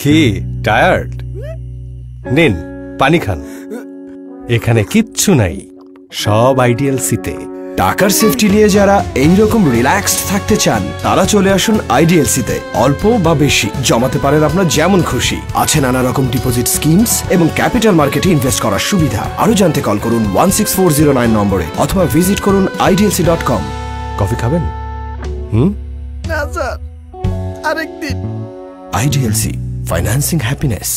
কি টায়ার্ড? নিন পানি খান। এখানে কিচ্ছু নাই, সব আইডিএলসিতে। টাকার সেফটি নিয়ে যারা এইরকম রিল্যাক্সড থাকতে চান তারা চলে আসুন আইডিএলসিতে। অল্প বা বেশি জমাতে পারেন আপনার যেমন খুশি। আছে নানা রকম ডিপোজিট স্কিমস এবং ক্যাপিটাল মার্কেটে ইনভেস্ট করার সুবিধা। আরো জানতে কল করুন 16409 নম্বরে অথবা ভিজিট করুন idlc.com। কফি খাবেন? না স্যার, আরেকদিন। IDLC, financing happiness.